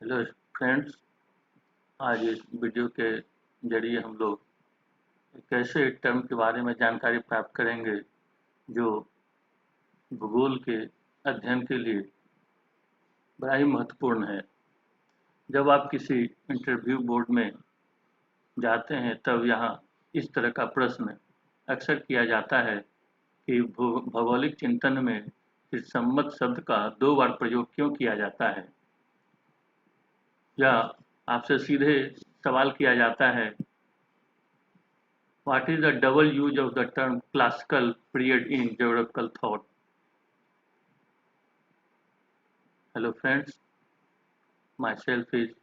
Hello friends. आज इस video के जरिए हम लोग एक ऐसे टर्म के बारे में जानकारी प्राप्त करेंगे जो भूगोल के अध्ययन के लिए बड़ा ही महत्वपूर्ण है। जब आप किसी इंटरव्यू बोर्ड में जाते हैं तब यहाँ इस तरह का प्रश्न अक्सर किया जाता है कि भौगोलिक चिंतन में सम्मत शब्द का 2 बार प्रयोग क्यों किया जाता है, या आपसे सीधे सवाल किया जाता है, what is the double use of the term classical period in geographical thought? Hello friends, myself is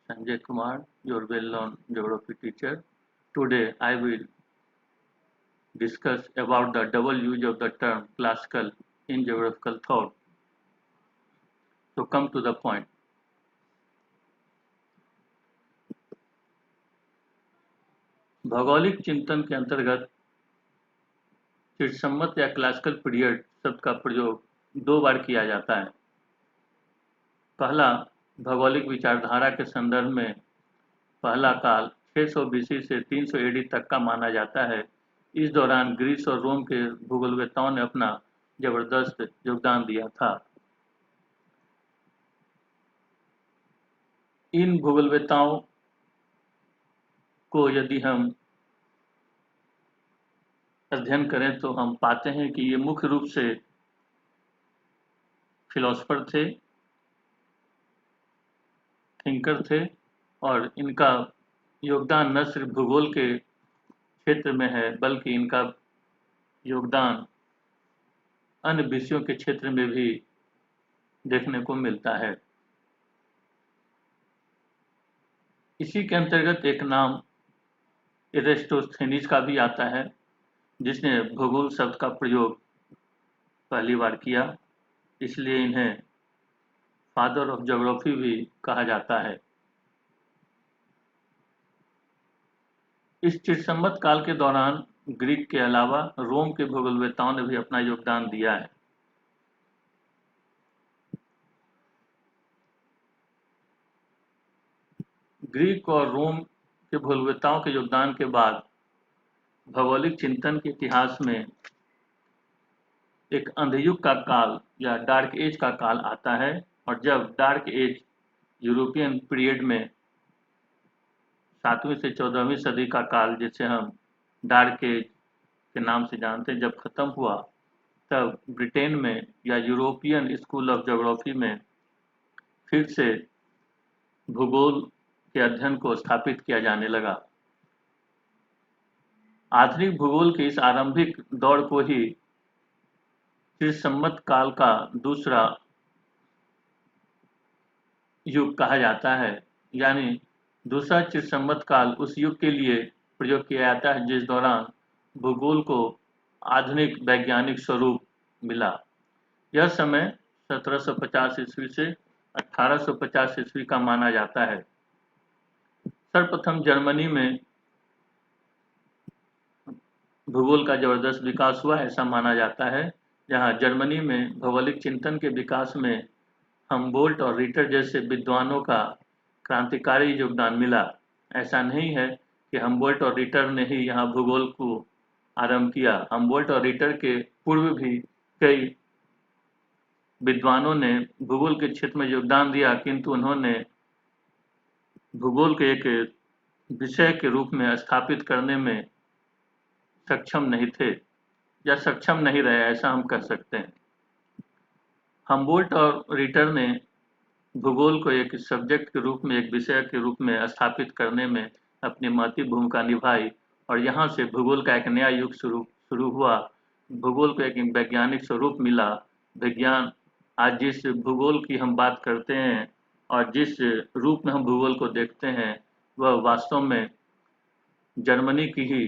Sanjay Kumar, your well-known geography teacher. Today I will discuss about the double use of the term classical in geographical thought. So come to the point. भौगोलिक चिंतन के अंतर्गत चिरसम्मत या classical period शब्द का प्रयोग 2 बार किया जाता है। पहला, भौगोलिक विचारधारा के संदर्भ में पहला काल 600 बीसी से 300 एडी तक का माना जाता है। इस दौरान ग्रीस और रोम के भूगोलवेत्ताओं ने अपना जबरदस्त योगदान दिया था। इन भूगोलवेत्ताओं को यदि हम अध्ययन करें तो हम पाते हैं कि ये मुख्य रूप से फिलोसफर थे, थिंकर थे, और इनका योगदान न सिर्फ भूगोल के क्षेत्र में है बल्कि इनका योगदान अन्य विषयों के क्षेत्र में भी देखने को मिलता है। इसी के अंतर्गत एक नाम इरेस्टोस्थेनीज का भी आता है, जिसने भूगोल शब्द का प्रयोग पहली बार किया, इसलिए इन्हें फादर ऑफ ज्योग्राफी भी कहा जाता है। इस चिरसम्मत काल के दौरान ग्रीक के अलावा रोम के भूगोलवेत्ताओं ने भी अपना योगदान दिया है। ग्रीक और रोम के भूगोलवेत्ताओं के योगदान के बाद भौगोलिक चिंतन के इतिहास में एक अंधयुग का काल या डार्क एज का काल आता है, और जब डार्क एज यूरोपियन पीरियड में 7वीं से 14वीं सदी का काल, जिसे हम डार्क एज के नाम से जानते हैं, जब खत्म हुआ तब ब्रिटेन में या यूरोपियन स्कूल ऑफ ज्योग्राफी में फिर से भूगोल के अध्ययन को स्थापित किया जाने लगा। आधुनिक भूगोल के इस आरंभिक दौर को ही चिरसम्मत काल का दूसरा युग कहा जाता है। यानी दूसरा चिरसम्मत काल उस युग के लिए प्रयोग किया जाता है जिस दौरान भूगोल को आधुनिक वैज्ञानिक स्वरूप मिला। यह समय 1750 ईस्वी से 1850 ईस्वी का माना जाता है। सर्वप्रथम जर्मनी में भूगोल का जबरदस्त विकास हुआ, ऐसा माना जाता है, जहां जर्मनी में भौगोलिक चिंतन के विकास में हम्बोल्ट और रिटर जैसे विद्वानों का क्रांतिकारी योगदान मिला। ऐसा नहीं है कि हम्बोल्ट और रिटर ने ही यहाँ भूगोल को आरंभ किया। हम्बोल्ट और रिटर के पूर्व भी कई विद्वानों ने भूगोल के क्षेत्र में योगदान दिया, किंतु उन्होंने भूगोल के एक विषय के रूप में स्थापित करने में सक्षम नहीं थे, या सक्षम नहीं रहे, ऐसा हम कह सकते हैं। हम्बोल्ट और रिटर ने भूगोल को एक सब्जेक्ट के रूप में, एक विषय के रूप में स्थापित करने में अपनी महत्वपूर्ण भूमिका निभाई, और यहाँ से भूगोल का एक नया युग शुरू हुआ। भूगोल को एक वैज्ञानिक स्वरूप मिला। विज्ञान आज जिस भूगोल की हम बात करते हैं और जिस रूप में हम भूगोल को देखते हैं, वह वास्तव में जर्मनी की ही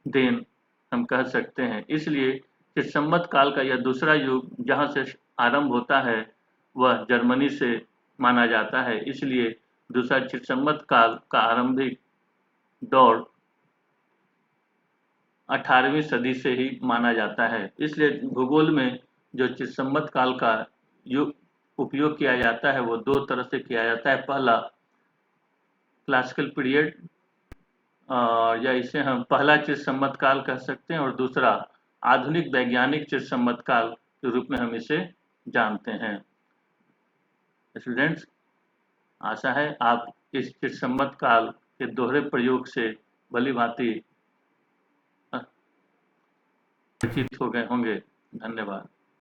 देन हम कह सकते हैं। इसलिए चिरसम्मत काल का यह दूसरा युग जहाँ से आरंभ होता है वह जर्मनी से माना जाता है। इसलिए दूसरा चिरसम्मत काल का आरंभिक दौर 18वीं सदी से ही माना जाता है। इसलिए भूगोल में जो चिरसम्मत काल का युग उपयोग किया जाता है वो दो तरह से किया जाता है। पहला क्लासिकल पीरियड, या इसे हम पहला चिर सम्मत काल कह सकते हैं, और दूसरा आधुनिक वैज्ञानिक चिर सम्मत काल के रूप में हम इसे जानते हैं। स्टूडेंट्स, आशा है आप इस चिर सम्मत काल के दोहरे प्रयोग से भली भांति परिचित हो गए होंगे। धन्यवाद।